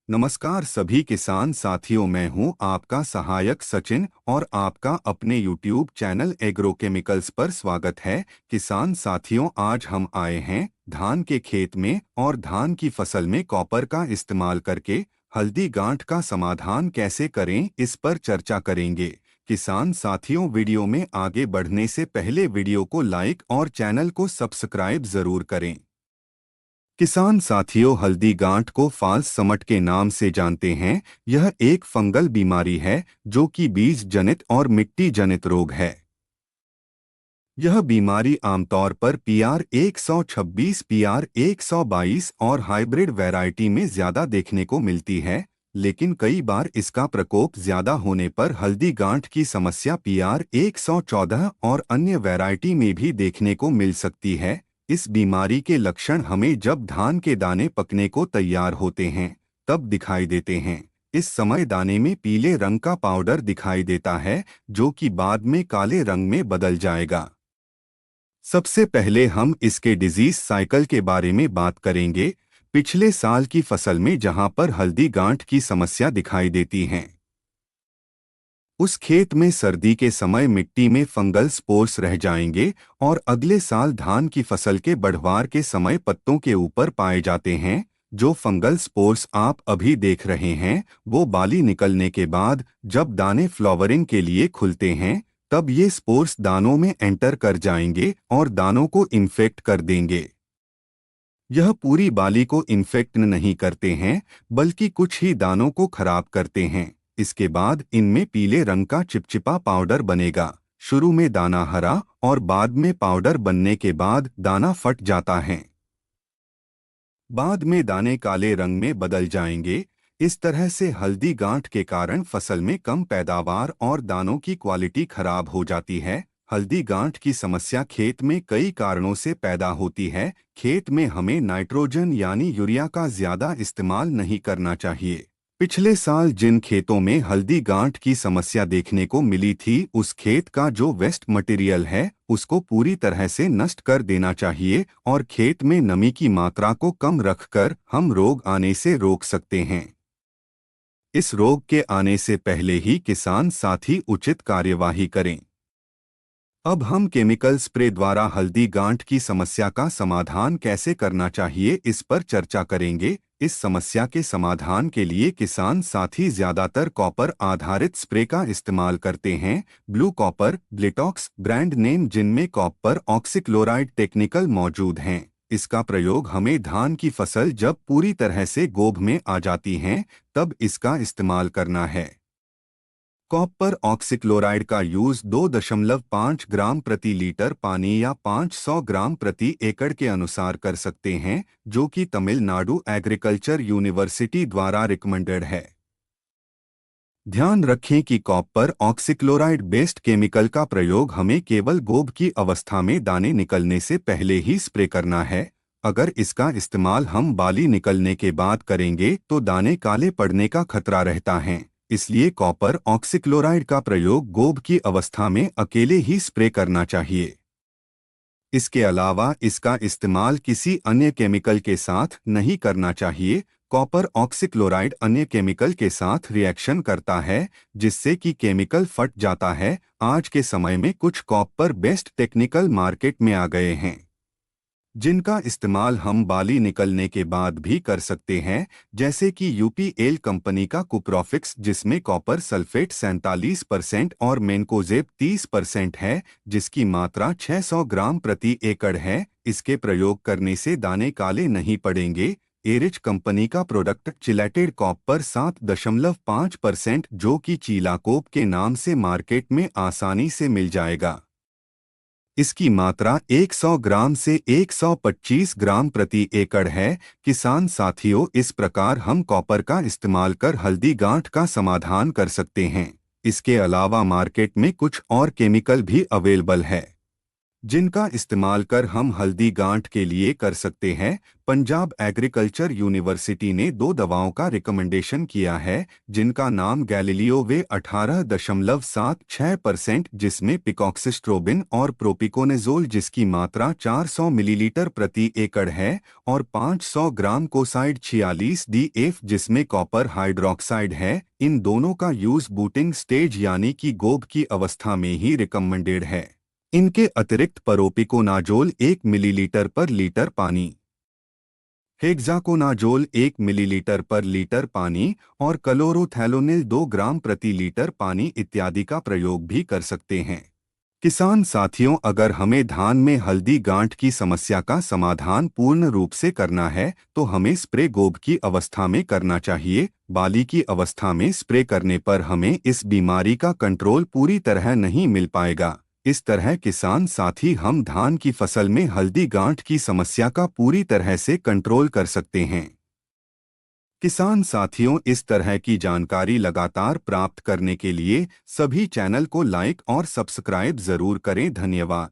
नमस्कार सभी किसान साथियों, मैं हूं आपका सहायक सचिन और आपका अपने YouTube चैनल एग्रोकेमिकल्स पर स्वागत है। किसान साथियों, आज हम आए हैं धान के खेत में और धान की फसल में कॉपर का इस्तेमाल करके हल्दी गांठ का समाधान कैसे करें, इस पर चर्चा करेंगे। किसान साथियों, वीडियो में आगे बढ़ने से पहले वीडियो को लाइक और चैनल को सब्सक्राइब जरूर करें। किसान साथियों, हल्दी गांठ को फाल्स समट के नाम से जानते हैं। यह एक फंगल बीमारी है जो कि बीज जनित और मिट्टी जनित रोग है। यह बीमारी आमतौर पर PR 126, PR 122 और हाइब्रिड वैरायटी में ज्यादा देखने को मिलती है, लेकिन कई बार इसका प्रकोप ज्यादा होने पर हल्दी गांठ की समस्या PR 114 और अन्य वैरायटी में भी देखने को मिल सकती है। इस बीमारी के लक्षण हमें जब धान के दाने पकने को तैयार होते हैं तब दिखाई देते हैं। इस समय दाने में पीले रंग का पाउडर दिखाई देता है जो कि बाद में काले रंग में बदल जाएगा। सबसे पहले हम इसके डिजीज साइकिल के बारे में बात करेंगे। पिछले साल की फसल में जहां पर हल्दी गांठ की समस्या दिखाई देती है, उस खेत में सर्दी के समय मिट्टी में फंगल स्पोर्स रह जाएंगे और अगले साल धान की फसल के बढ़वार के समय पत्तों के ऊपर पाए जाते हैं। जो फंगल स्पोर्स आप अभी देख रहे हैं वो बाली निकलने के बाद जब दाने फ्लावरिंग के लिए खुलते हैं तब ये स्पोर्स दानों में एंटर कर जाएंगे और दानों को इन्फेक्ट कर देंगे। यह पूरी बाली को इन्फेक्ट नहीं करते हैं बल्कि कुछ ही दानों को खराब करते हैं। इसके बाद इनमें पीले रंग का चिपचिपा पाउडर बनेगा। शुरू में दाना हरा और बाद में पाउडर बनने के बाद दाना फट जाता है। बाद में दाने काले रंग में बदल जाएंगे। इस तरह से हल्दी गांठ के कारण फसल में कम पैदावार और दानों की क्वालिटी खराब हो जाती है। हल्दी गांठ की समस्या खेत में कई कारणों से पैदा होती है। खेत में हमें नाइट्रोजन यानी यूरिया का ज्यादा इस्तेमाल नहीं करना चाहिए। पिछले साल जिन खेतों में हल्दी गांठ की समस्या देखने को मिली थी, उस खेत का जो वेस्ट मटेरियल है उसको पूरी तरह से नष्ट कर देना चाहिए और खेत में नमी की मात्रा को कम रखकर हम रोग आने से रोक सकते हैं। इस रोग के आने से पहले ही किसान साथी उचित कार्यवाही करें। अब हम केमिकल स्प्रे द्वारा हल्दी गांठ की समस्या का समाधान कैसे करना चाहिए, इस पर चर्चा करेंगे। इस समस्या के समाधान के लिए किसान साथी ज्यादातर कॉपर आधारित स्प्रे का इस्तेमाल करते हैं। ब्लू कॉपर, ब्लिटॉक्स ब्रांड नेम जिनमें कॉपर ऑक्सीक्लोराइड टेक्निकल मौजूद हैं। इसका प्रयोग हमें धान की फसल जब पूरी तरह से गोभ में आ जाती है तब इसका इस्तेमाल करना है। कॉपर ऑक्सीक्लोराइड का यूज 2.5 ग्राम प्रति लीटर पानी या 500 ग्राम प्रति एकड़ के अनुसार कर सकते हैं, जो कि तमिलनाडु एग्रीकल्चर यूनिवर्सिटी द्वारा रिकमेंडेड है। ध्यान रखें कि कॉपर ऑक्सीक्लोराइड बेस्ड केमिकल का प्रयोग हमें केवल गोभ की अवस्था में दाने निकलने से पहले ही स्प्रे करना है। अगर इसका इस्तेमाल हम बाली निकलने के बाद करेंगे तो दाने काले पड़ने का खतरा रहता है। इसलिए कॉपर ऑक्सीक्लोराइड का प्रयोग गोभ की अवस्था में अकेले ही स्प्रे करना चाहिए। इसके अलावा इसका इस्तेमाल किसी अन्य केमिकल के साथ नहीं करना चाहिए। कॉपर ऑक्सीक्लोराइड अन्य केमिकल के साथ रिएक्शन करता है जिससे कि केमिकल फट जाता है। आज के समय में कुछ कॉपर बेस्ड टेक्निकल मार्केट में आ गए हैं जिनका इस्तेमाल हम बाली निकलने के बाद भी कर सकते हैं, जैसे कि UPL कंपनी का कुप्रोफिक्स जिसमें कॉपर सल्फेट 47% और मेनकोजेब 30% है, जिसकी मात्रा 600 ग्राम प्रति एकड़ है। इसके प्रयोग करने से दाने काले नहीं पड़ेंगे। एरिच कंपनी का प्रोडक्ट चिलेटेड कॉपर 7.5% जो कि चीलाकोप के नाम से मार्केट में आसानी से मिल जाएगा। इसकी मात्रा 100 ग्राम से 125 ग्राम प्रति एकड़ है। किसान साथियों, इस प्रकार हम कॉपर का इस्तेमाल कर हल्दी गांठ का समाधान कर सकते हैं। इसके अलावा मार्केट में कुछ और केमिकल भी अवेलेबल है जिनका इस्तेमाल कर हम हल्दी गांठ के लिए कर सकते हैं। पंजाब एग्रीकल्चर यूनिवर्सिटी ने 2 दवाओं का रिकमेंडेशन किया है, जिनका नाम गैलीलियो वे 18.76%, जिसमें पिकॉक्सिस्ट्रोबिन और प्रोपिकोनेजोल जिसकी मात्रा 400 मिलीलीटर प्रति एकड़ है, और 500 ग्राम कोसाइड 46 DF जिसमें कॉपर हाइड्रोक्साइड है। इन दोनों का यूज बूटिंग स्टेज यानी कि गोब की अवस्था में ही रिकमेंडेड है। इनके अतिरिक्त प्रोपिकोनाजोल 1 मिलीलीटर पर लीटर पानी, हेक्साकोनाजोल 1 मिलीलीटर पर लीटर पानी और क्लोरोथैलोनिल 2 ग्राम प्रति लीटर पानी इत्यादि का प्रयोग भी कर सकते हैं। किसान साथियों, अगर हमें धान में हल्दी गांठ की समस्या का समाधान पूर्ण रूप से करना है तो हमें स्प्रे गोब की अवस्था में करना चाहिए। बाली की अवस्था में स्प्रे करने पर हमें इस बीमारी का कंट्रोल पूरी तरह नहीं मिल पाएगा। इस तरह किसान साथी हम धान की फसल में हल्दी गांठ की समस्या का पूरी तरह से कंट्रोल कर सकते हैं। किसान साथियों, इस तरह की जानकारी लगातार प्राप्त करने के लिए सभी चैनल को लाइक और सब्सक्राइब जरूर करें। धन्यवाद।